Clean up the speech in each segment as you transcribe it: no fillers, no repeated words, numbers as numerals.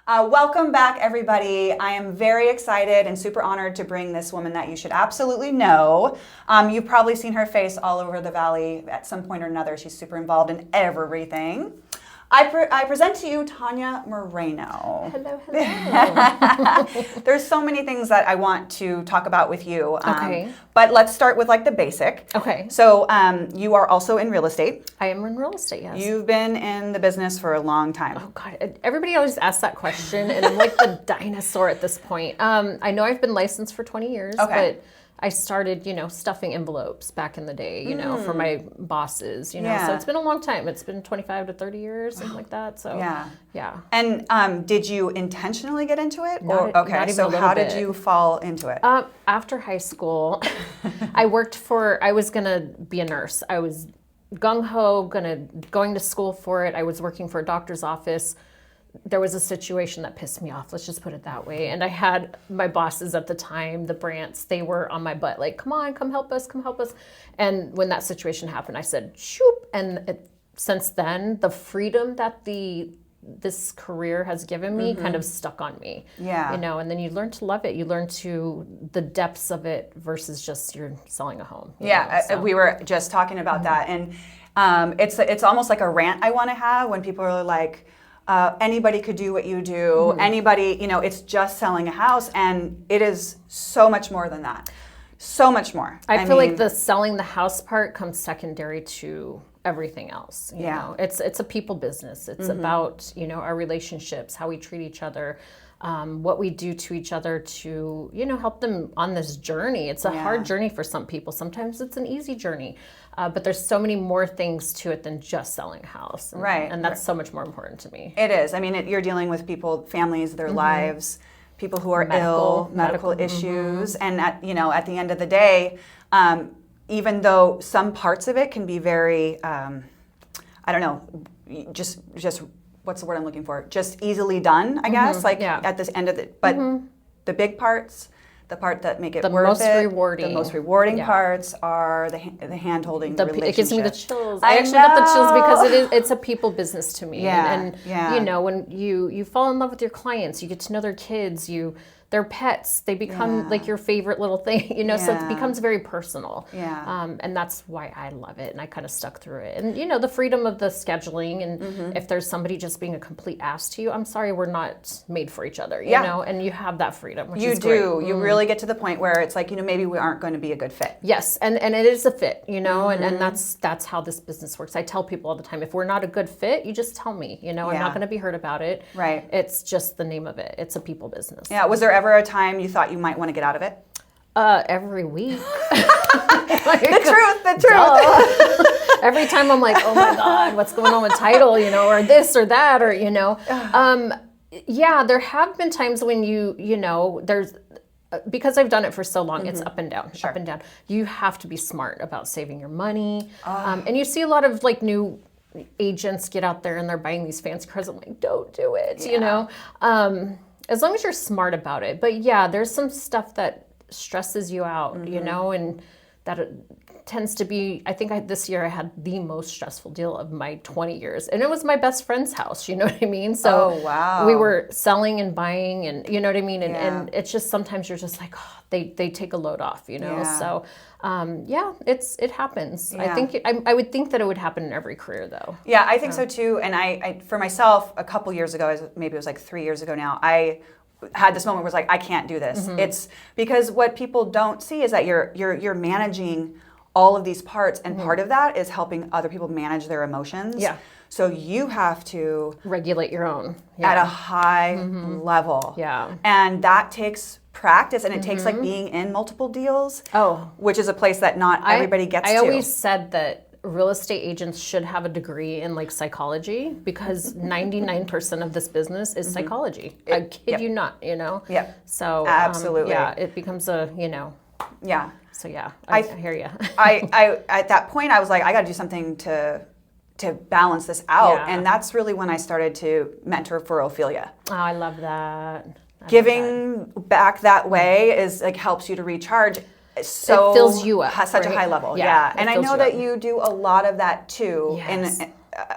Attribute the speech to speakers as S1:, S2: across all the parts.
S1: Welcome back, everybody. I am very excited and super honored to bring this woman that you should absolutely know. You've probably seen her face all over the valley at some point or another. She's super involved in everything. I present to you Tanya Moreno.
S2: Hello, hello.
S1: There's so many things that I want to talk about with you.
S2: Okay.
S1: But let's start with like the basic.
S2: Okay.
S1: So you are also in real estate.
S2: I am in real estate, yes.
S1: You've been in the business for a long time.
S2: Oh, God. Everybody always asks that question, and I'm like the dinosaur at this point. I know I've been licensed for 20 years, but I started, stuffing envelopes back in the day, for my bosses, So it's been a long time. It's been 25 to 30 years, something like that. So, yeah.
S1: And did you intentionally get into it?
S2: Not even a
S1: how
S2: bit.
S1: did you fall into it?
S2: After high school, I was going to be a nurse. I was gung-ho, going to school for it. I was working for a doctor's office. There was a situation that pissed me off, let's just put it that way. And I had my bosses at the time, the Brants, they were on my butt, like, come on, come help us. And when that situation happened, I said, shoop. And since then, the freedom that this career has given me kind of stuck on me.
S1: Yeah.
S2: And then you learn to love it. You learn to the depths of it versus just you're selling a home.
S1: We were just talking about that. And it's almost like a rant I want to have when people are like, anybody could do what you do. Anybody, it's just selling a house, and it is so much more than that. So much more.
S2: I feel like the selling the house part comes secondary to everything else. You know? It's a people business. It's about, our relationships, how we treat each other, what we do to each other to, help them on this journey. It's a hard journey for some people. Sometimes it's an easy journey. But there's so many more things to it than just selling a house. And that's so much more important to me.
S1: It is. I mean, you're dealing with people, families, their lives, people who are ill, medical issues. And at the end of the day, even though some parts of it can be very, just what's the word I'm looking for? Just easily done, I guess, at this end of it. But the big parts, the part that make it worth it, the most rewarding parts are the hand-holding, the relationship.
S2: It gives me the chills. I actually got the chills because it's a people business to me. And when you fall in love with your clients, you get to know their kids, their pets, they become like your favorite little thing, so it becomes very personal. And that's why I love it, and I kind of stuck through it. And, the freedom of the scheduling, and if there's somebody just being a complete ass to you, I'm sorry, we're not made for each other, you know, and you have that freedom, which is great.
S1: You really get to the point where it's like, maybe we aren't going to be a good fit.
S2: Yes, and it is a fit, and that's how this business works. I tell people all the time, if we're not a good fit, you just tell me, I'm not going to be hurt about it.
S1: Right.
S2: It's just the name of it. It's a people business.
S1: Yeah, was there ever a time you thought you might want to get out of it?
S2: Every week.
S1: The truth.
S2: Every time I'm like, oh my God, what's going on with title, or this or that, or, there have been times when there's, because I've done it for so long, it's up and down, up and down. You have to be smart about saving your money. And you see a lot of like new agents get out there and they're buying these fancy cars. I'm like, don't do it, as long as you're smart about it. But there's some stuff that stresses you out, and that it tends to be, I think this year I had the most stressful deal of my 20 years. And it was my best friend's house, you know what I mean? So we were selling and buying, and you know what I mean? And it's just, sometimes you're just like, they take a load off, So it happens.
S1: Yeah.
S2: I would think that it would happen in every career though.
S1: Yeah, I think so too. And I for myself, a couple years ago, maybe it was like 3 years ago now, I had this moment where it's like, I can't do this. It's because what people don't see is that you're managing all of these parts, and part of that is helping other people manage their emotions. Yeah. So you have to
S2: regulate your own
S1: at a high level.
S2: Yeah.
S1: And that takes practice, and it takes like being in multiple deals. Which is a place that not everybody gets to.
S2: I always said that real estate agents should have a degree in like psychology, because 99% of this business is psychology. I kid you not,
S1: Yep.
S2: So
S1: absolutely.
S2: It becomes a,
S1: Yeah.
S2: So I hear you.
S1: I at that point I was like, I got to do something to balance this out, and that's really when I started to mentor for Ophelia.
S2: Oh, I love that.
S1: Giving back that way is like helps you to recharge. So
S2: it fills you up.
S1: Such a high level. And I know that you do a lot of that too.
S2: Yes.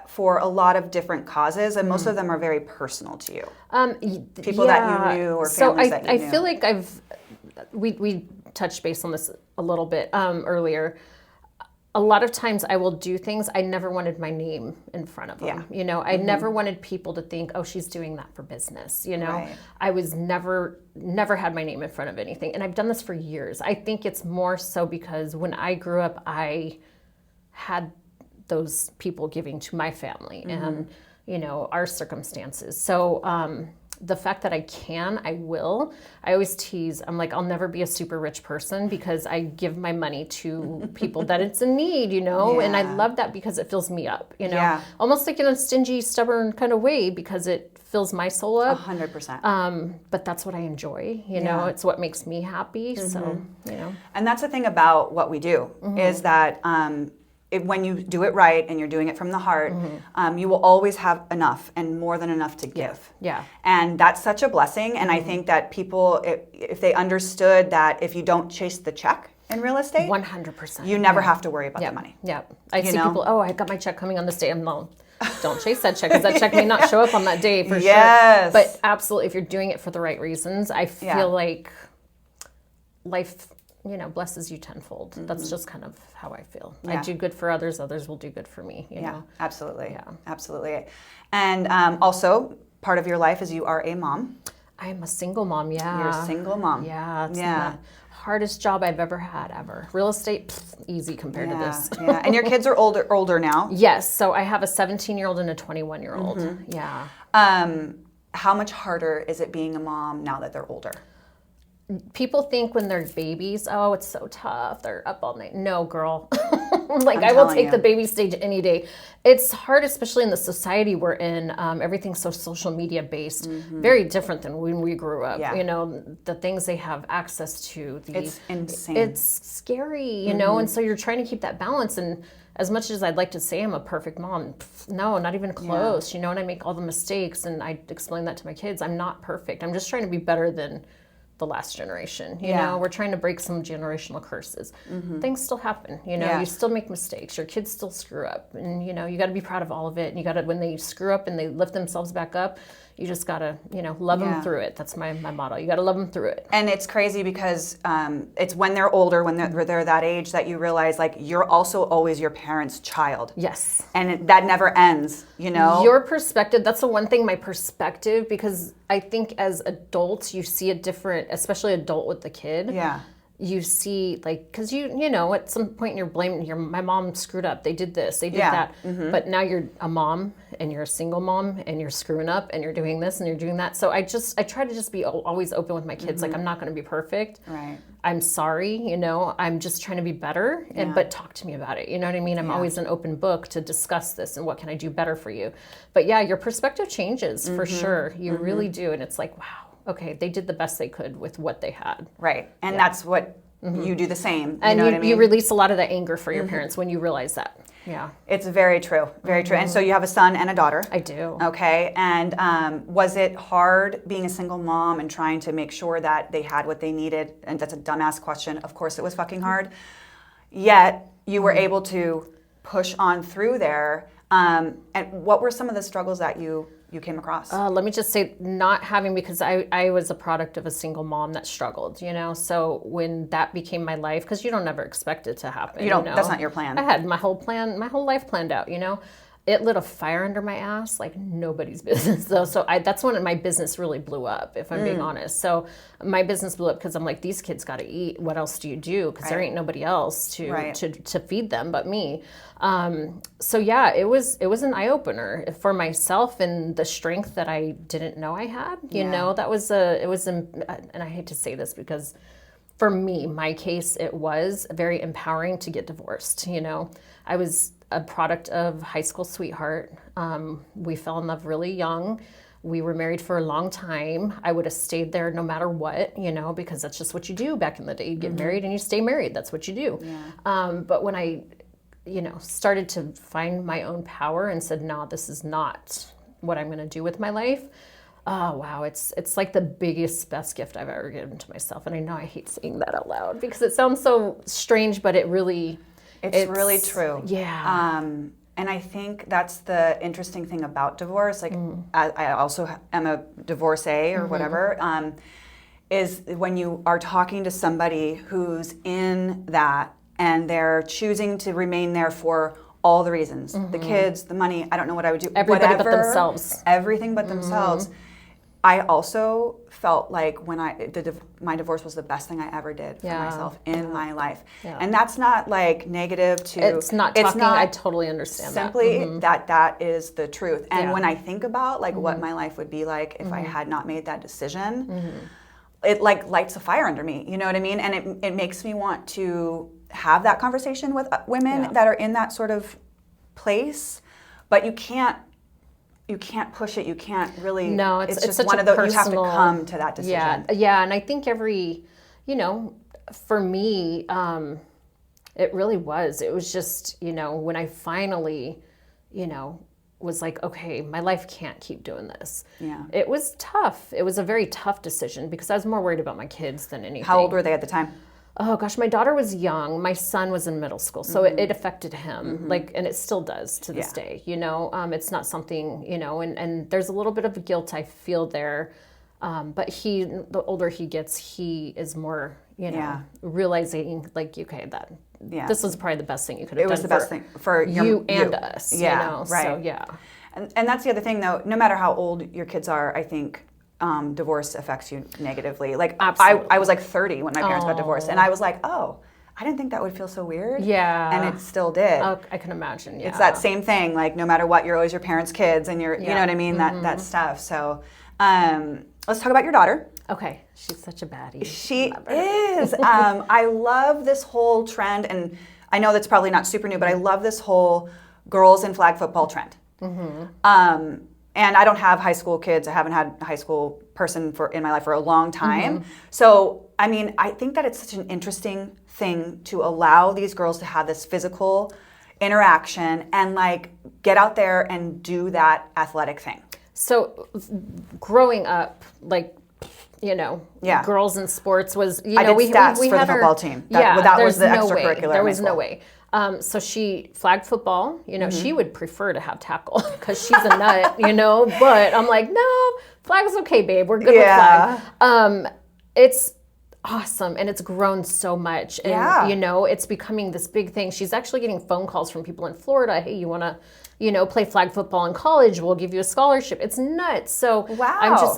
S1: for a lot of different causes, and most of them are very personal to you. People
S2: yeah.
S1: that you knew or
S2: so
S1: families that you knew.
S2: I feel like we touched base on this a little bit earlier. A lot of times I will do things, I never wanted my name in front of them.
S1: Yeah.
S2: You know, I never wanted people to think, oh, she's doing that for business. You know,
S1: Right.
S2: I was never had my name in front of anything. And I've done this for years. I think it's more so because when I grew up, I had those people giving to my family and, you know, our circumstances. So, the fact that I will. I always tease, I'm like, I'll never be a super rich person because I give my money to people that it's in need, you know? And I love that because it fills me up, you know?
S1: Yeah.
S2: Almost like in a stingy, stubborn kind of way because it fills my soul up.
S1: 100%.
S2: But that's what I enjoy, you know? It's what makes me happy, so, you know.
S1: And that's the thing about what we do is that when you do it right and you're doing it from the heart, you will always have enough and more than enough to give.
S2: Yeah.
S1: And that's such a blessing. And I think that people, if they understood that if you don't chase the check in real estate,
S2: 100%.
S1: you never have to worry about the money.
S2: Yeah. I see
S1: know?
S2: people, oh, I got my check coming on this day. I'm like, don't chase that check because that check may not show up on that day for
S1: Yes.
S2: sure. But absolutely, if you're doing it for the right reasons, I feel like life, you know, blesses you tenfold. That's just kind of how I feel. I do good for others, others will do good for me, you know?
S1: Absolutely.
S2: Yeah.
S1: Absolutely. And also, part of your life is you are a mom.
S2: I am a single mom, yeah.
S1: You're a single mom.
S2: Yeah, it's the hardest job I've ever had, ever. Real estate, easy compared to this.
S1: Yeah. And your kids are older now.
S2: Yes, so I have a 17-year-old and a 21-year-old. Yeah.
S1: How much harder is it being a mom now that they're older?
S2: People think when they're babies, oh, it's so tough. They're up all night. No, girl. Like, I will take the baby stage any day. It's hard, especially in the society we're in. Everything's so social media based. Very different than when we grew up.
S1: Yeah.
S2: You know, the things they have access to.
S1: It's insane.
S2: It's scary, you know, and so you're trying to keep that balance. And as much as I'd like to say I'm a perfect mom, no, not even close. You know, and I make all the mistakes, and I explain that to my kids. I'm not perfect. I'm just trying to be better than the last generation. You know, we're trying to break some generational curses. Things still happen, you know, you still make mistakes, your kids still screw up, and you know, you got to be proud of all of it. And you got to, when they screw up and they lift themselves back up, you just got to, you know, love them through it. That's my motto. You got to love them through it.
S1: And it's crazy because it's when they're older, when they're that age, that you realize, like, you're also always your parents' child.
S2: Yes.
S1: And that never ends, you know?
S2: Your perspective, that's the one thing, my perspective, because I think as adults, you see a different, especially adult with the kid.
S1: Yeah.
S2: You see, like, because you know, at some point you're blaming my mom screwed up. They did this, they did that. But now you're a mom and you're a single mom and you're screwing up and you're doing this and you're doing that. So I try to just be always open with my kids. Like, I'm not going to be perfect.
S1: Right.
S2: I'm sorry, you know, I'm just trying to be better, but talk to me about it. You know what I mean? I'm always an open book to discuss this and what can I do better for you. But yeah, your perspective changes for sure. You really do. And it's like, wow. Okay, they did the best they could with what they had.
S1: Right. And that's what you do the same. You
S2: And
S1: know what I mean?
S2: you release a lot of that anger for your parents when you realize that. Yeah.
S1: It's very true. Very true. And so you have a son and a daughter.
S2: I do.
S1: Okay. And was it hard being a single mom and trying to make sure that they had what they needed? And that's a dumbass question. Of course it was fucking hard. Yet you were able to push on through there. And what were some of the struggles that you came across?
S2: Let me just say, not having, because I was a product of a single mom that struggled, you know? So when that became my life, because you don't ever expect it to happen.
S1: You don't,
S2: know?
S1: That's not your plan.
S2: I had my whole life planned out, you know? It lit a fire under my ass like nobody's business, though. So that's when my business really blew up, if I'm being honest. So my business blew up because I'm like, these kids got to eat. What else do you do? Because there ain't nobody else to feed them but me. So yeah, it was an eye opener for myself and the strength that I didn't know I had. You know, and I hate to say this because for me, my case, it was very empowering to get divorced. You know, I was a product of high school sweetheart. We fell in love really young. We were married for a long time. I would have stayed there no matter what, you know, because that's just what you do back in the day. You get married and you stay married. That's what you do. Yeah. But when I, you know, started to find my own power and said, no, this is not what I'm going to do with my life. Oh, wow. It's like the biggest, best gift I've ever given to myself. And I know I hate saying that out loud because it sounds so strange, but it's really true.
S1: Yeah. And I think that's the interesting thing about divorce. Like, I also am a divorcee or whatever, is when you are talking to somebody who's in that and they're choosing to remain there for all the reasons, the kids, the money, I don't know what I would do.
S2: Everybody but themselves.
S1: Everything but themselves. I also felt like when my divorce was the best thing I ever did for myself in my life. Yeah. And that's not like negative to...
S2: It's not talking, I totally understand
S1: simply that is the truth. And when I think about like what my life would be like if I had not made that decision, it like lights a fire under me, you know what I mean? And it makes me want to have that conversation with women that are in that sort of place, but you can't push it. You can't really.
S2: No, it's
S1: just
S2: such
S1: one
S2: a
S1: of those.
S2: personal,
S1: You have to come to that decision.
S2: Yeah, and I think for me, it really was. It was just, when I finally, was like, okay, my life can't keep doing this. Yeah. It was tough. It was a very tough decision because I was more worried about my kids than anything.
S1: How old were they at the time?
S2: Oh gosh, my daughter was young. My son was in middle school, so it affected him, and it still does to this day. It's not something, and there's a little bit of guilt I feel there, but the older he gets, he is more, realizing like, okay, this was probably the best thing you could have done. It was the best thing for you and us.
S1: Yeah, right.
S2: So
S1: and that's the other thing though. No matter how old your kids are, I think. Divorce affects you negatively. Like I was like 30 when my parents got divorced, and I was like, oh, I didn't think that would feel so weird.
S2: Yeah,
S1: and it still did.
S2: Oh, I can imagine. Yeah,
S1: it's that same thing. Like no matter what, you're always your parents' kids, and you know what I mean. That stuff. So let's talk about your daughter.
S2: Okay, she's such a baddie.
S1: She is. I love this whole trend, and I know that's probably not super new, but I love this whole girls in flag football trend. And I don't have high school kids. I haven't had a high school person in my life for a long time. So, I mean, I think that it's such an interesting thing to allow these girls to have this physical interaction and like get out there and do that athletic thing.
S2: So, growing up, like, girls in sports was,
S1: I did stats for the football team. That was the extracurricular.
S2: There was no way. So she flagged football, she would prefer to have tackle because she's a nut, but I'm like, no, flag's okay, babe. We're good with flag. It's awesome. And it's grown so much. And, it's becoming this big thing. She's actually getting phone calls from people in Florida. Hey, you want to, play flag football in college? We'll give you a scholarship. It's nuts. So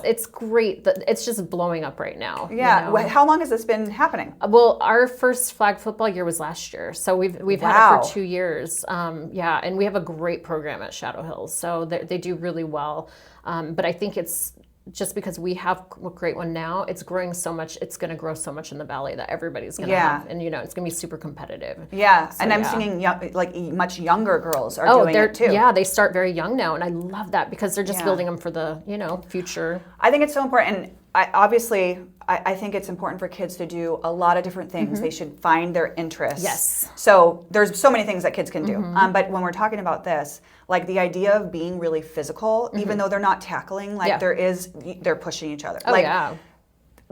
S2: it's great. It's just blowing up right now.
S1: Yeah. How long has this been happening?
S2: Well, our first flag football year was last year. So we've had it for 2 years. And we have a great program at Shadow Hills. So they do really well. But I think it's just because we have a great one now, it's growing so much, it's going to grow so much in the valley that everybody's going to have. And, it's going to be super competitive. Yeah.
S1: So, and I'm seeing much younger girls are doing it too.
S2: Yeah, they start very young now. And I love that because they're just building them for the, future.
S1: I think it's so important. And I think it's important for kids to do a lot of different things. They should find their interests.
S2: Yes.
S1: So there's so many things that kids can do. But when we're talking about this, like the idea of being really physical, even though they're not tackling, like they're pushing each other.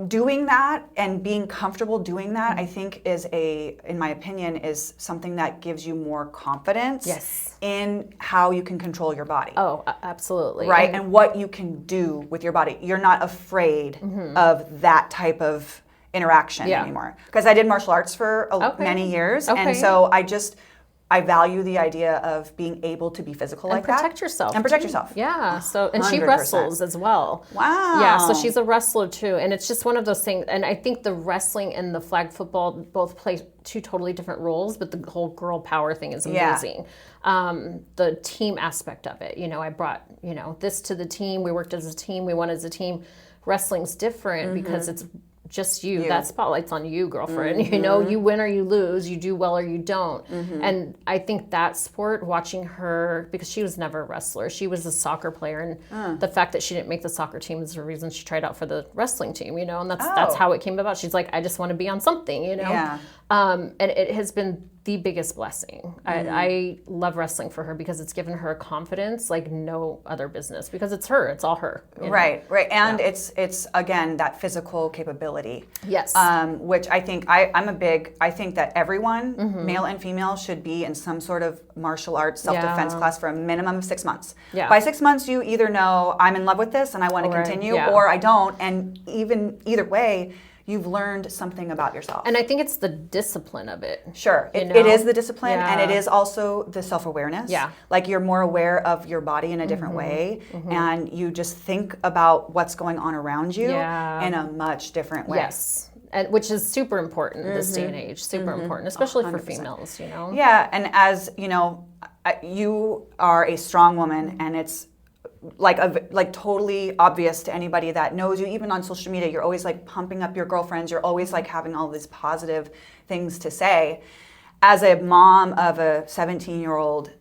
S1: Doing that and being comfortable doing that, I think in my opinion, is something that gives you more confidence in how you can control your body.
S2: Oh, absolutely.
S1: Right? And what you can do with your body. You're not afraid of that type of interaction anymore. Because I did martial arts for many years. And so I value the idea of being able to be physical like that.
S2: And protect yourself.
S1: And protect yourself.
S2: Yeah. So, and 100%. She wrestles as well.
S1: Wow.
S2: Yeah. So she's a wrestler too. And it's just one of those things. And I think the wrestling and the flag football both play two totally different roles, but the whole girl power thing is amazing. The team aspect of it. I brought, this to the team. We worked as a team. We won as a team. Wrestling's different because it's just you. That spotlight's on you, girlfriend. You win or you lose, you do well or you don't. And I think that sport, watching her, because she was never a wrestler, she was a soccer player, and the fact that she didn't make the soccer team is the reason she tried out for the wrestling team, and that's how it came about. She's like, I just want to be on something, and it has been the biggest blessing. I love wrestling for her because it's given her a confidence like no other business, because it's her, it's all her.
S1: Right. And it's again, that physical capability.
S2: Yes.
S1: Which I think I think that everyone, male and female, should be in some sort of martial arts self-defense class for a minimum of 6 months.
S2: Yeah.
S1: By 6 months, you either know I'm in love with this and I want to continue, or I don't. And either way, you've learned something about yourself.
S2: And I think it's the discipline of it.
S1: Sure. It is the discipline, and it is also the self-awareness.
S2: Yeah.
S1: Like you're more aware of your body in a different way, and you just think about what's going on around you in a much different way.
S2: Yes. And which is super important in this day and age, super important, especially 100%. For females, you know?
S1: Yeah, and as, you know, you are a strong woman, and it's like totally obvious to anybody that knows you. Even on social media, you're always like pumping up your girlfriends. You're always like having all these positive things to say. As a mom of a 17-year-old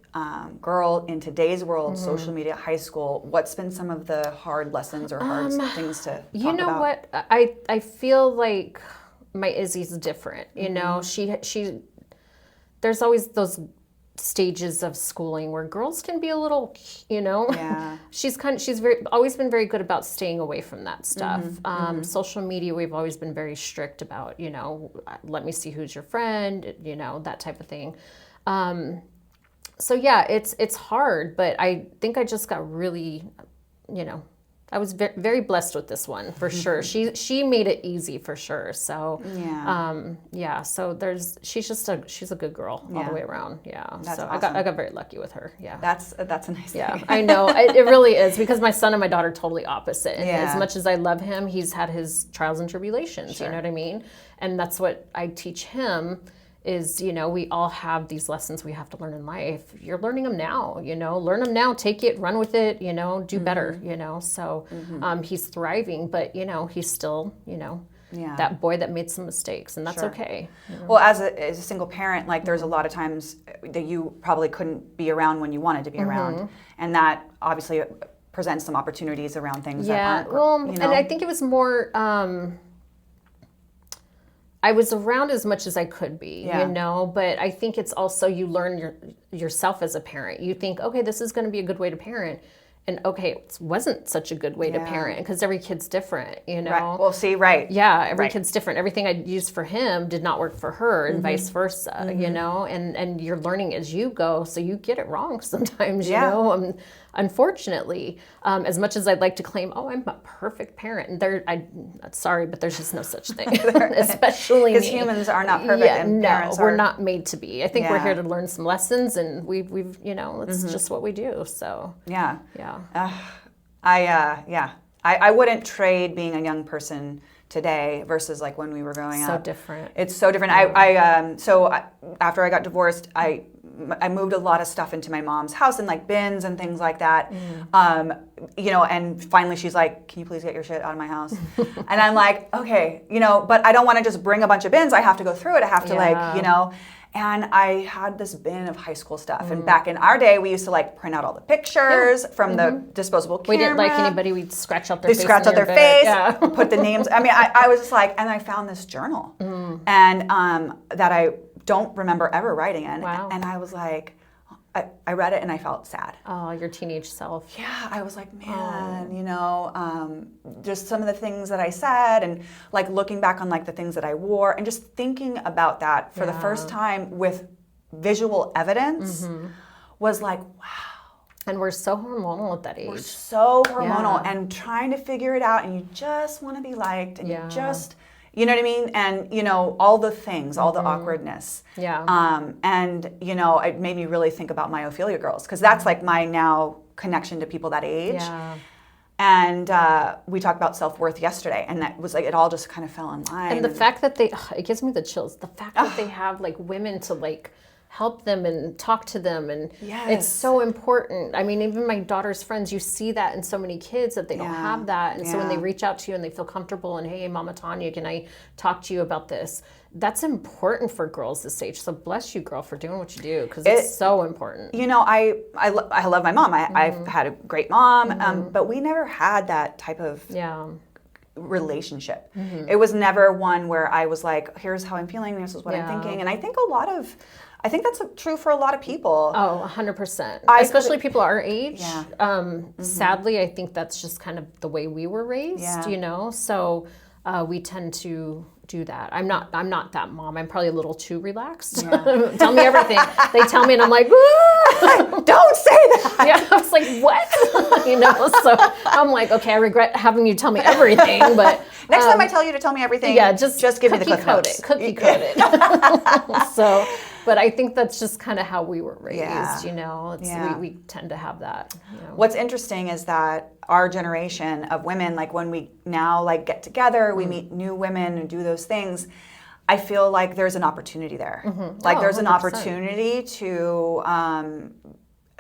S1: girl in today's world, social media, high school, what's been some of the hard lessons or hard things to talk about?
S2: You know what? I feel like my Izzy's different. You know, she there's always those stages of schooling where girls can be a little, you know, she's always been very good about staying away from that stuff. Social media, we've always been very strict about, you know, let me see who's your friend, you know, that type of thing. So yeah, it's hard, but I think I just got really, you know, I was very blessed with this one for sure. She made it easy for sure. So so she's a good girl all the way around. Yeah. That's awesome. I got very lucky with her. Yeah.
S1: That's a nice thing.
S2: Yeah, I know. It really is, because my son and my daughter are totally opposite. And as much as I love him, he's had his trials and tribulations, you know what I mean? And that's what I teach him is, you know, we all have these lessons we have to learn in life. You're learning them now, you know, learn them now, take it, run with it, you know, do better, you know. So he's thriving, but, you know, he's still, you know, that boy that made some mistakes, and that's okay. You know?
S1: Well, as a single parent, like there's a lot of times that you probably couldn't be around when you wanted to be around. And that obviously presents some opportunities around things that aren't, you know.
S2: And I think it was more, I was around as much as I could be, you know, but I think it's also you learn yourself as a parent. You think, okay, this is going to be a good way to parent. And okay, it wasn't such a good way to parent, because every kid's different, you know?
S1: Right. Well, see, right.
S2: Yeah, every kid's different. Everything I used for him did not work for her, and vice versa, you know? And you're learning as you go, so you get it wrong sometimes, you know? Unfortunately, as much as I'd like to claim, oh, I'm a perfect parent, and sorry, but there's just no such thing, especially
S1: because humans are not perfect, and parents
S2: we're not made to be. I think we're here to learn some lessons, and we've you know, it's just what we do. So yeah.
S1: I wouldn't trade being a young person today versus like when we were growing up.
S2: So different.
S1: It's so different. After I got divorced, I moved a lot of stuff into my mom's house, and like bins and things like that. You know, and finally she's like, "Can you please get your shit out of my house?" And I'm like, "Okay, you know, but I don't want to just bring a bunch of bins. I have to go through it. I have to like, you know." And I had this bin of high school stuff. And back in our day, we used to like print out all the pictures from the disposable camera.
S2: We didn't like anybody. We'd scratch out their face.
S1: They scratch out their face, put the names. I mean, I was just like, and I found this journal and that I don't remember ever writing in.
S2: Wow.
S1: And I was like, I read it and I felt sad.
S2: Oh, your teenage self.
S1: Yeah, I was like, man, you know, just some of the things that I said, and like looking back on like the things that I wore, and just thinking about that for the first time with visual evidence was like, wow.
S2: And we're so hormonal at that age.
S1: We're so hormonal and trying to figure it out, and you just want to be liked, and you just... You know what I mean? And, you know, all the things, all the awkwardness.
S2: Yeah.
S1: And, you know, it made me really think about my Ophelia girls, because that's like my now connection to people that age.
S2: Yeah.
S1: And we talked about self-worth yesterday, and that was like, it all just kind of fell in line.
S2: And the fact that it gives me the chills. The fact that they have like women to like help them and talk to them, and it's so important. I mean, even my daughter's friends, you see that in so many kids that they don't have that. And so when they reach out to you and they feel comfortable and, hey, Mama Tanya, can I talk to you about this? That's important for girls this age. So bless you, girl, for doing what you do, because it's so important.
S1: You know, I love my mom. I've had a great mom, but we never had that type of relationship. It was never one where I was like, here's how I'm feeling, this is what I'm thinking. And I think a lot of I think that's true for a lot of people.
S2: Oh, 100%. Especially people our age.
S1: Yeah.
S2: Sadly, I think that's just kind of the way we were raised,
S1: Yeah.
S2: you know? So we tend to do that. I'm not that mom. I'm probably a little too relaxed.
S1: Yeah.
S2: Tell me everything. They tell me and I'm like, "Woo!"
S1: Don't say that.
S2: Yeah, I was like, what? You know, so I'm like, okay, I regret having you tell me everything, but
S1: Next time I tell you to tell me everything,
S2: yeah, just
S1: give me the cliff notes.
S2: Cookie code it. So, but I think that's just kind of how we were raised,
S1: Yeah.
S2: you know. It's,
S1: Yeah.
S2: we tend to have that. You know.
S1: What's interesting is that our generation of women, like when we now like get together, we meet new women and do those things. I feel like there's an opportunity there. Like there's an
S2: 100%.
S1: opportunity to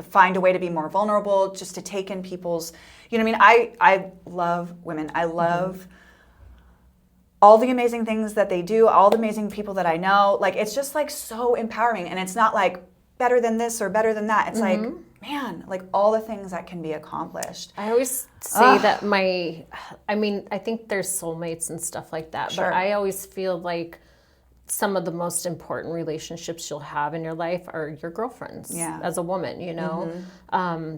S1: find a way to be more vulnerable, just to take in people's, you know what I mean? I love women. I love all the amazing things that they do, all the amazing people that I know. Like, it's just like so empowering. And it's not like better than this or better than that. It's like, man, like all the things that can be accomplished.
S2: I always say that I think there's soulmates and stuff like that,
S1: Sure.
S2: but I always feel like some of the most important relationships you'll have in your life are your girlfriends.
S1: Yeah.
S2: As a woman, you know,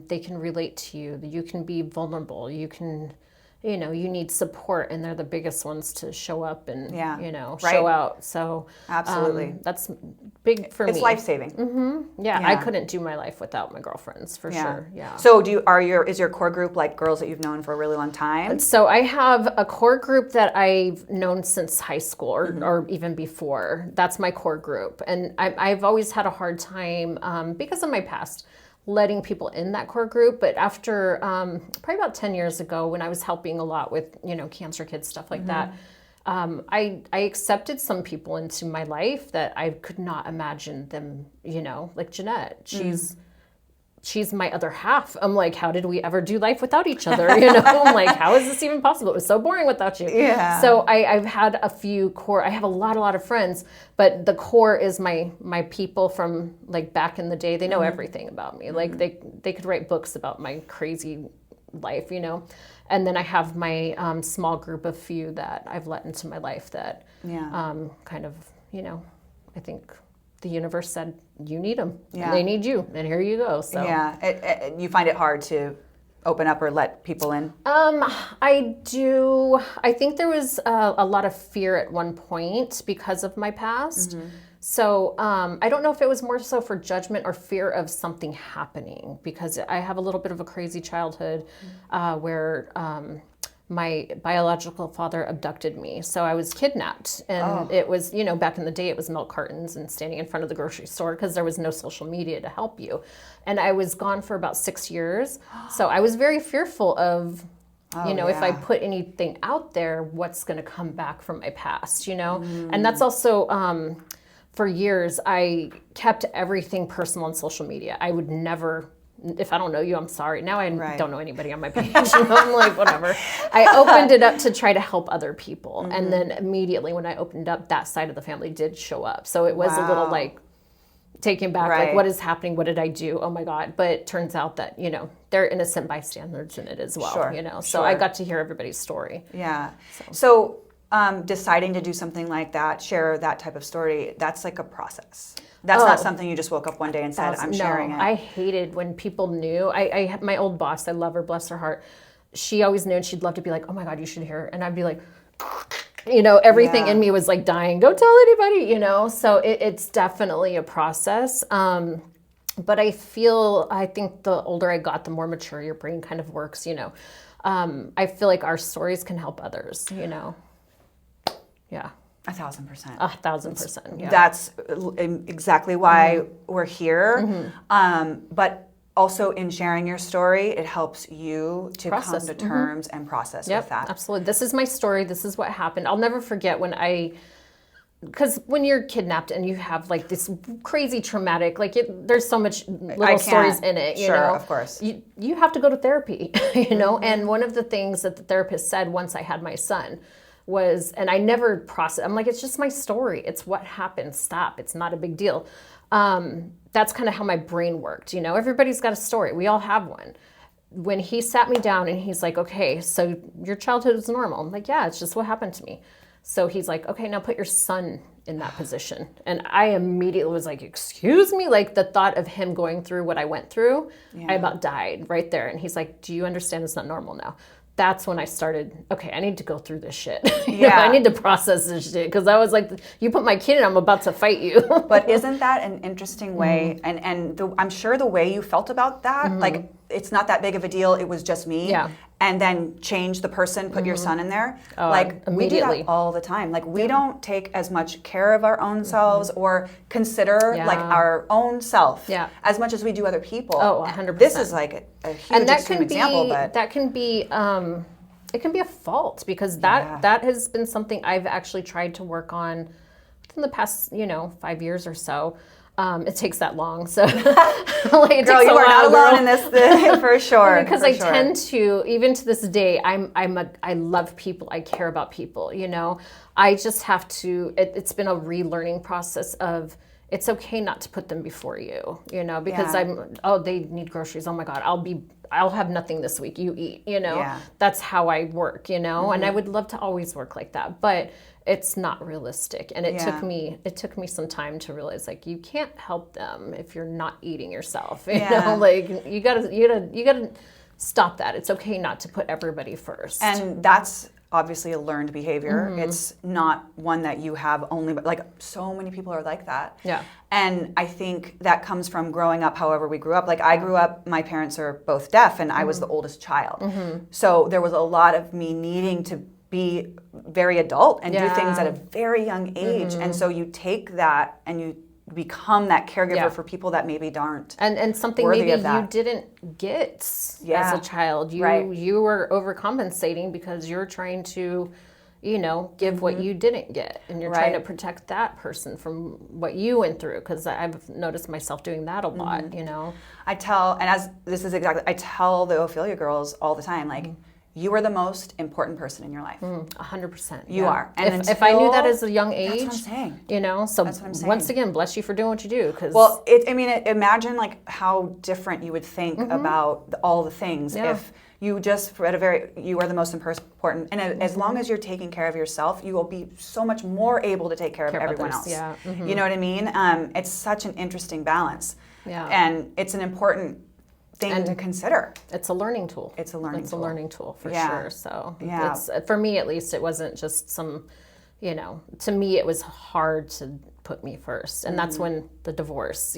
S2: they can relate to you. You can be vulnerable. You can, you know, you need support, and they're the biggest ones to show up and, you know, show out. So
S1: Absolutely.
S2: that's big for me.
S1: It's life-saving.
S2: Yeah, I couldn't do my life without my girlfriends for sure. Yeah.
S1: So is your core group like girls that you've known for a really long time?
S2: So I have a core group that I've known since high school or even before. That's my core group. And I've always had a hard time because of my past letting people in that core group. But after probably about 10 years ago, when I was helping a lot with, you know, cancer kids, stuff like that, I accepted some people into my life that I could not imagine them, you know, like Jeanette. She's my other half. I'm like, how did we ever do life without each other? You know, I'm like, how is this even possible? It was so boring without you.
S1: Yeah.
S2: So I've had a few core. I have a lot of friends, but the core is my people from like back in the day. They know everything about me. Like they could write books about my crazy life, you know. And then I have my small group of few that I've let into my life that kind of, you know, I think the universe said, you need them, and they need you, and here you go. So
S1: yeah, you find it hard to open up or let people in?
S2: I do. I think there was a lot of fear at one point because of my past. So I don't know if it was more so for judgment or fear of something happening, because I have a little bit of a crazy childhood where my biological father abducted me. So I was kidnapped. And it was, you know, back in the day, it was milk cartons and standing in front of the grocery store because there was no social media to help you. And I was gone for about 6 years. So I was very fearful of, you know, if I put anything out there, what's going to come back from my past, you know? And that's also, for years, I kept everything personal on social media. I would never... If I don't know you, I'm sorry. Now I don't know anybody on my page. I'm like, whatever. I opened it up to try to help other people. And then immediately when I opened up, that side of the family did show up. So it was a little like taken back, like, what is happening? What did I do? Oh my God. But it turns out that, you know, they're innocent bystanders in it as well, you know. So I got to hear everybody's story.
S1: Yeah. So deciding to do something like that, share that type of story, that's like a process. That's not something you just woke up one day and said, I'm sharing it.
S2: I hated when people knew. I my old boss, I love her, bless her heart. She always knew, and she'd love to be like, oh my God, you should hear. And I'd be like, you know, everything in me was like dying. Go tell anybody, you know. So it's definitely a process. But I think the older I got, the more mature your brain kind of works, you know. I feel like our stories can help others, you know. Yeah.
S1: 1,000%.
S2: 1,000%. Yeah.
S1: That's exactly why we're here. But also in sharing your story, it helps you to come to terms and process with that.
S2: Absolutely. This is my story. This is what happened. I'll never forget because when you're kidnapped and you have like this crazy traumatic, like there's so much little stories in it, you know.
S1: Of course.
S2: You have to go to therapy, you know. And one of the things that the therapist said once I had my son was, and I never processed, I'm like, it's just my story. It's what happened. Stop. It's not a big deal. That's kind of how my brain worked. You know, everybody's got a story. We all have one. When he sat me down and he's like, okay, so your childhood was normal. I'm like, yeah, it's just what happened to me. So he's like, okay, now put your son in that position. And I immediately was like, excuse me? Like the thought of him going through what I went through, I about died right there. And he's like, do you understand it's not normal now? That's when I started, okay, I need to go through this shit. I need to process this shit. Because I was like, you put my kid in, I'm about to fight you.
S1: But isn't that an interesting way? And I'm sure the way you felt about that, like, it's not that big of a deal. It was just me.
S2: Yeah.
S1: And then change the person, put your son in there.
S2: Oh,
S1: like, we do
S2: immediately.
S1: that all the time. Like, we don't take as much care of our own selves or consider, like, our own self as much as we do other people.
S2: Oh, 100%.
S1: This is, like, a huge
S2: and that
S1: extreme
S2: can be,
S1: example. But
S2: that can be, it can be a fault because that has been something I've actually tried to work on within the past, 5 years or so. It takes that long, so like,
S1: girl, you are not alone in this for sure.
S2: Because I tend to, even to this day, I love people. I care about people. I just have to. It's been a relearning process of. It's okay not to put them before you. Because they need groceries. Oh my God, I'll have nothing this week. You eat. That's how I work. And I would love to always work like that, but it's not realistic. And it took me some time to realize, like, you can't help them if you're not eating yourself. Like, you gotta stop that. It's okay not to put everybody first.
S1: And that's obviously a learned behavior. It's not one that you have only, like, so many people are like that.
S2: Yeah.
S1: And I think that comes from growing up however we grew up. Like, I grew up, my parents are both deaf, and I was the oldest child. So there was a lot of me needing to be very adult and do things at a very young age. And so you take that and you become that caregiver for people that maybe aren't
S2: and something maybe you didn't get as a child. You were overcompensating because you're trying to, give what you didn't get, and you're trying to protect that person from what you went through. Because I've noticed myself doing that a lot.
S1: I tell the Ophelia girls all the time, like, you are the most important person in your life.
S2: 100%.
S1: You are. And
S2: if I knew that as a young age,
S1: that's what I'm saying.
S2: So
S1: that's what I'm saying.
S2: Once again, bless you for doing what you do.
S1: Well, imagine, like, how different you would think about all the things if you just you are the most important. And as long as you're taking care of yourself, you will be so much more able to take care of everyone else.
S2: Yeah.
S1: You know what I mean? It's such an interesting balance.
S2: Yeah.
S1: And it's an important thing to consider.
S2: It's a learning tool.
S1: It's a learning tool
S2: for sure. So it's, for me at least, it wasn't just some, to me it was hard to put me first. And that's when the divorce,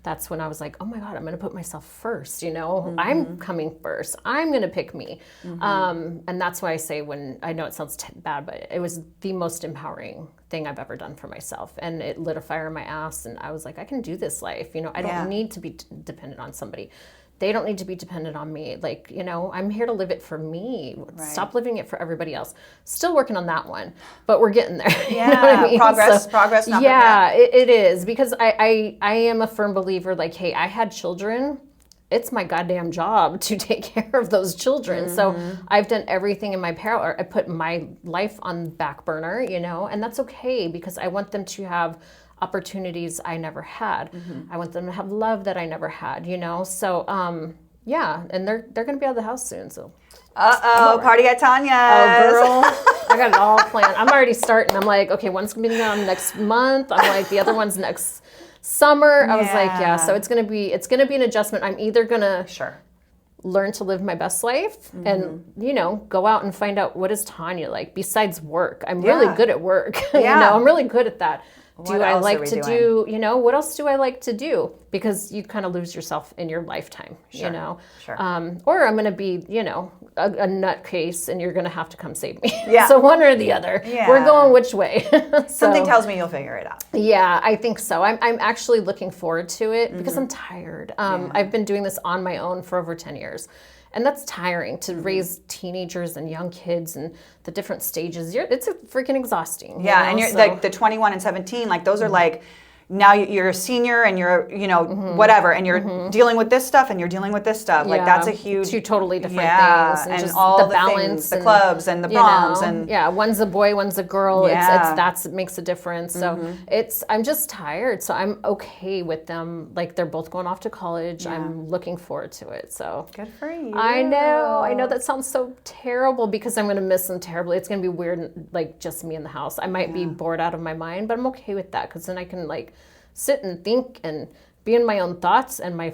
S2: that's when I was like, oh my God, I'm going to put myself first. I'm coming first. I'm going to pick me. And that's why I say, when I know it sounds bad, but it was the most empowering thing I've ever done for myself. And it lit a fire in my ass. And I was like, I can do this life. I don't need to be dependent on somebody. They don't need to be dependent on me. Like, I'm here to live it for me. Right. Stop living it for everybody else. Still working on that one, but we're getting there.
S1: Yeah, you know what I mean? Progress. Not
S2: it is, because I am a firm believer, like, hey, I had children. It's my goddamn job to take care of those children. So I've done everything in my power. I put my life on back burner, and that's okay, because I want them to have opportunities I never had. I want them to have love that I never had, So, and they're going to be out of the house soon. So,
S1: party at Tanya's.
S2: Oh, girl, I got it all planned. I'm already starting. I'm like, okay, one's going to be on next month. I'm like, the other one's next summer. I was like, so it's going to be an adjustment. I'm either going to learn to live my best life and, go out and find out, what is Tanya like besides work? I'm really good at work. I'm really good at that. What I like to do, what else do I like to do? Because you kind of lose yourself in your lifetime, Or I'm going to be, a nutcase, and you're going to have to come save me. Yeah. So one or the other. Yeah. We're going which way.
S1: Something tells me you'll figure it out.
S2: Yeah, I think so. I'm actually looking forward to it because I'm tired. I've been doing this on my own for over 10 years. And that's tiring to raise teenagers and young kids and the different stages. It's freaking exhausting.
S1: Yeah, and you're like the 21 and 17, like those are like, now you're a senior and you're, whatever, and you're dealing with this stuff and you're dealing with this stuff. Like that's a huge,
S2: two totally different
S1: yeah,
S2: things,
S1: and
S2: just
S1: all the
S2: balance,
S1: things, the clubs and the proms, and
S2: one's a boy, one's a girl.
S1: Yeah.
S2: It makes a difference. So I'm just tired. So I'm okay with them. Like they're both going off to college. I'm looking forward to it. So
S1: good for you.
S2: I know that sounds so terrible because I'm going to miss them terribly. It's going to be weird, like just me in the house. I might be bored out of my mind, but I'm okay with that because then I can like sit and think and be in my own thoughts and my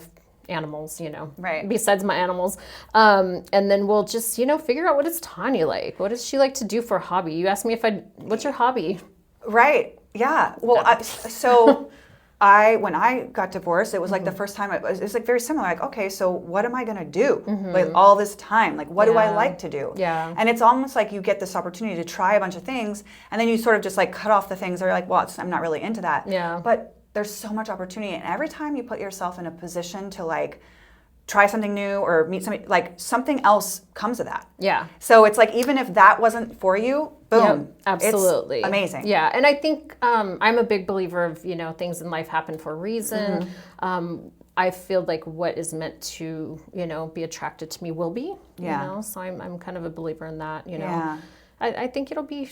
S2: animals,
S1: right.
S2: Besides my animals. And then we'll just, figure out what is Tanya like? What does she like to do for a hobby? You asked me what's your hobby?
S1: Right. Yeah. Well, when I got divorced, it was like the first time it was like very similar. Like, okay, so what am I going to do with all this time? Like, what do I like to do?
S2: Yeah.
S1: And it's almost like you get this opportunity to try a bunch of things and then you sort of just like cut off the things that are like, well, I'm not really into that.
S2: Yeah.
S1: But there's so much opportunity. And every time you put yourself in a position to like try something new or meet somebody, like something else comes of that.
S2: Yeah.
S1: So it's like, even if that wasn't for you, boom.
S2: Yep, absolutely.
S1: It's amazing.
S2: Yeah. And I think I'm a big believer of, things in life happen for a reason. I feel like what is meant to, be attracted to me will be, so I'm kind of a believer in that,
S1: Yeah.
S2: I think it'll be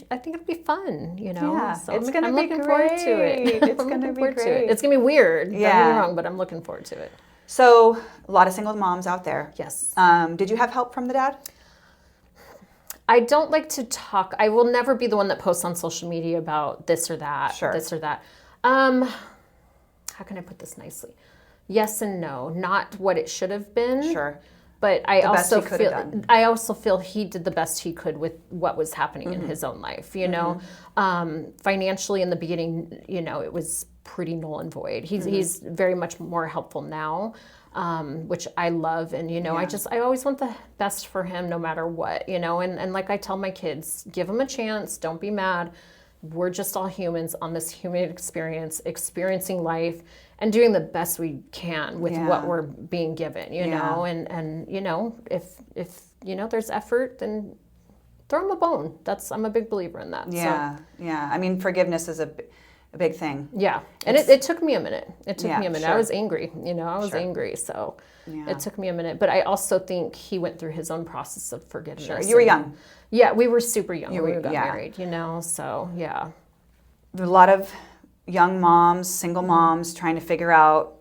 S2: fun,
S1: Yeah,
S2: so
S1: it's going to
S2: I'm
S1: be
S2: looking
S1: great.
S2: forward to it.
S1: It's going to be great.
S2: It's going to be weird. Don't get
S1: Yeah.
S2: me wrong, but I'm looking forward to it.
S1: So a lot of single moms out there.
S2: Yes.
S1: Did you have help from the dad?
S2: I don't like to talk. I will never be the one that posts on social media about this or that,
S1: Sure.
S2: this or that. How can I put this nicely? Yes and no. Not what it should have been.
S1: Sure.
S2: But I
S1: also
S2: feel he did the best he could with what was happening in his own life. Financially in the beginning, it was pretty null and void. He's very much more helpful now, which I love. And I always want the best for him, no matter what. And like I tell my kids, give him a chance. Don't be mad. We're just all humans on this human experience, experiencing life and doing the best we can with what we're being given, know, and if there's effort, then throw them a bone. I'm a big believer in that.
S1: Yeah.
S2: So.
S1: Yeah. I mean, forgiveness is a big thing.
S2: Yeah. And it took me a minute.
S1: Sure.
S2: I was angry, I was angry. So it took me a minute, but I also think he went through his own process of forgiveness.
S1: Sure. You were young.
S2: Yeah. We were super young when we got
S1: yeah.
S2: married, so yeah.
S1: There's a lot of young moms, single moms trying to figure out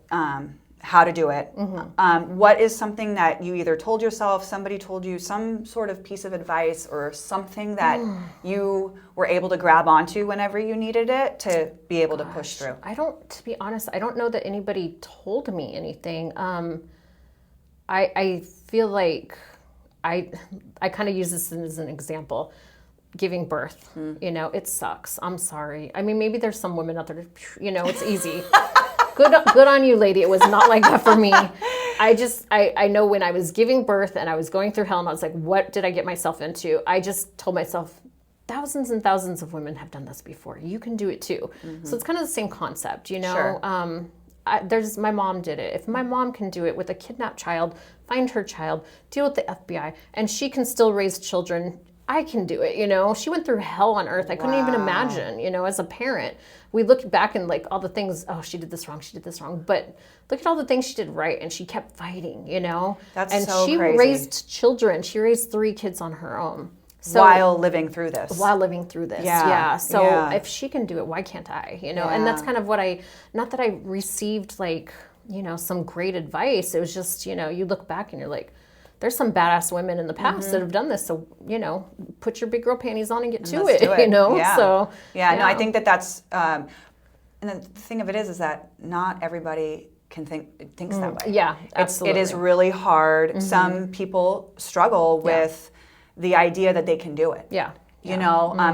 S1: how to do it. What is something that you either told yourself, somebody told you, some sort of piece of advice or something that you were able to grab onto whenever you needed it to be able to push through?
S2: To be honest, I don't know that anybody told me anything. I feel like I kind of use this as an example. Giving birth, it sucks. I'm sorry. I mean, maybe there's some women out there, it's easy. Good on you, lady. It was not like that for me. I know when I was giving birth and I was going through hell and I was like, what did I get myself into? I just told myself, thousands and thousands of women have done this before. You can do it too. So it's kind of the same concept,
S1: Sure.
S2: My mom did it. If my mom can do it with a kidnapped child, find her child, deal with the FBI, and she can still raise children, I can do it, She went through hell on earth. I couldn't even imagine, as a parent. We look back and like all the things, she did this wrong. But look at all the things she did right and she kept fighting,
S1: That's
S2: and
S1: so
S2: she
S1: crazy.
S2: Raised children. She raised 3 kids on her own. So,
S1: while living through this.
S2: Yeah. So if she can do it, why can't I? And that's kind of what not that I received like, some great advice. It was just, you look back and you're like, there's some badass women in the past that have done this. So, put your big girl panties on and get to it,
S1: Yeah.
S2: So,
S1: no, I think that's, and the thing of it is that not everybody thinks that way.
S2: Yeah, absolutely.
S1: It is really hard. Some people struggle with the idea that they can do it.
S2: Yeah.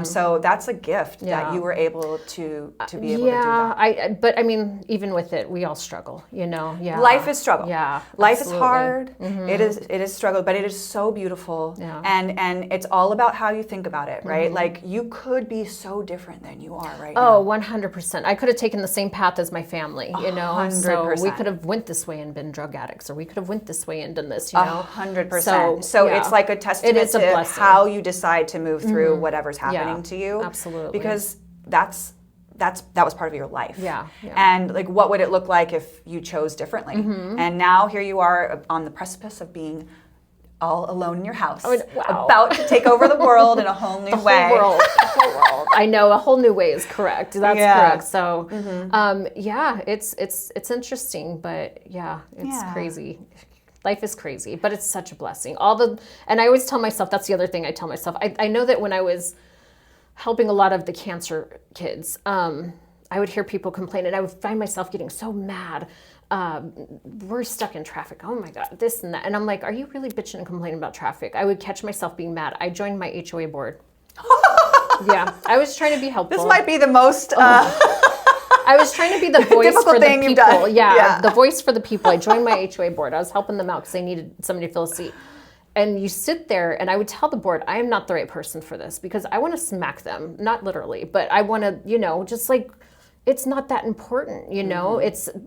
S1: So that's a gift that you were able to be able to do that.
S2: But I mean, even with it, we all struggle, Yeah.
S1: Life is struggle.
S2: Yeah.
S1: Life
S2: absolutely.
S1: is hard. It is struggle, but it is so beautiful.
S2: Yeah.
S1: And it's all about how you think about it, right? Like you could be so different than you are right now.
S2: Oh, 100%. I could have taken the same path as my family,
S1: 100%.
S2: So we could have went this way and been drug addicts, or we could have went this way and done this,
S1: 100%. So it's like a testament
S2: a
S1: to
S2: blessing.
S1: how you decide to move through whatever's happening to you.
S2: Absolutely.
S1: Because that's that was part of your life.
S2: Yeah, yeah.
S1: And like, what would it look like if you chose differently? And now here you are on the precipice of being all alone in your house,
S2: wow.
S1: about to take over the world in a whole new way.
S2: The whole world. I know, a whole new way is correct. That's correct. So, it's interesting, but it's crazy. Life is crazy, but it's such a blessing. And I always tell myself, that's the other thing I tell myself. I know that when I was helping a lot of the cancer kids, I would hear people complain, and I would find myself getting so mad. We're stuck in traffic. Oh my God, this and that. And I'm like, are you really bitching and complaining about traffic? I would catch myself being mad. I joined my HOA board. I was trying to be helpful.
S1: This might be the most...
S2: I was trying to be the voice for the people.
S1: Done. Yeah,
S2: the voice for the people. I joined my HOA board. I was helping them out because they needed somebody to fill a seat. And you sit there, and I would tell the board, I am not the right person for this, because I want to smack them, not literally, but I want to, just like, it's not that important,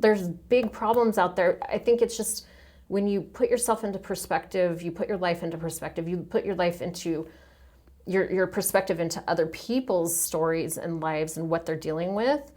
S2: there's big problems out there. I think it's just when you put yourself into perspective, you put your life into perspective, you put your life into your perspective into other people's stories and lives and what they're dealing with.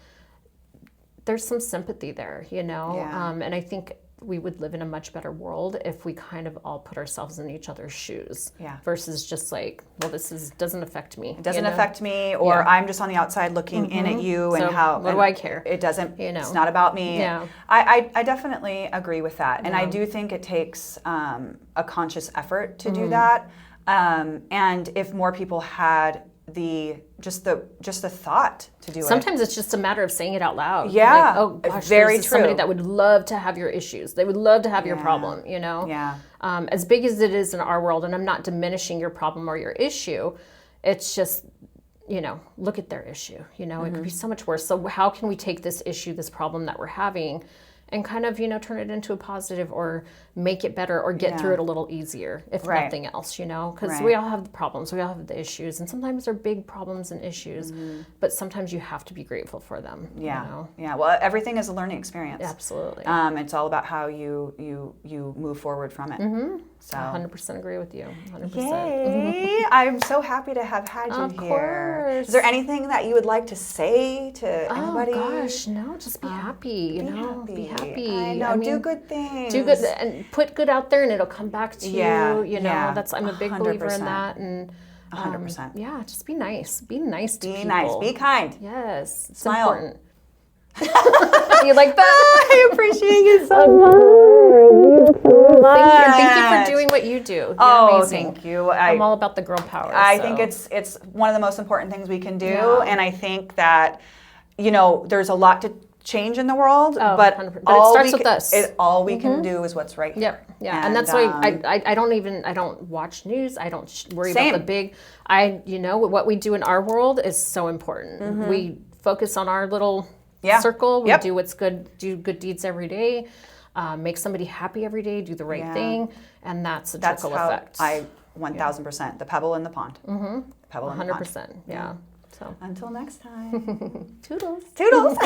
S2: There's some sympathy there, and I think we would live in a much better world if we kind of all put ourselves in each other's shoes versus just like, well, doesn't affect me.
S1: It doesn't affect me, or I'm just on the outside looking in at you, and
S2: what do I care?
S1: It doesn't, it's not about me.
S2: Yeah.
S1: I definitely agree with that. And I do think it takes a conscious effort to do that. And if more people had just the thought to do it.
S2: Sometimes it's just a matter of saying it out loud.
S1: Yeah.
S2: Like, oh gosh,
S1: very
S2: there's
S1: true.
S2: Somebody that would love to have your issues. They would love to have your problem,
S1: Yeah.
S2: As big as it is in our world, and I'm not diminishing your problem or your issue, it's just, look at their issue. It could be so much worse. So how can we take this issue, this problem that we're having, and kind of, turn it into a positive or make it better or get through it a little easier, if nothing else, because we all have the problems, we all have the issues, and sometimes they're big problems and issues, but sometimes you have to be grateful for them.
S1: Yeah. Well, everything is a learning experience.
S2: Absolutely.
S1: It's all about how you move forward from it. So
S2: 100% agree with you. 100%.
S1: Yay! I'm so happy to have had you here.
S2: Course.
S1: Is there anything that you would like to say to anybody?
S2: Oh gosh, no, just be happy. Be happy.
S1: I know. Do good things.
S2: Do good and put good out there, and it'll come back to you. I'm a big
S1: 100%.
S2: believer in that. And
S1: 100%.
S2: Yeah, just be nice. Be nice to people.
S1: Be nice. Be kind.
S2: Yes, it's
S1: Smile.
S2: important. You like that?
S1: I appreciate you so much.
S2: Thank you for doing what you do. You're amazing.
S1: Thank you.
S2: I'm all about the girl power.
S1: I think it's one of the most important things we can do, and I think that there's a lot to change in the world, but
S2: it starts with us.
S1: All we can do is what's right here.
S2: Yep. Yeah, and that's why I don't watch news. I don't worry about the big. What we do in our world is so important. We focus on our little circle. We do what's good. Do good deeds every day. Make somebody happy every day. Do the right thing, and that's a trickle effect.
S1: 1,000%. The pebble in the pond. Pebble in the pond.
S2: 100%. Yeah. So
S1: until next time.
S2: Toodles.
S1: Toodles.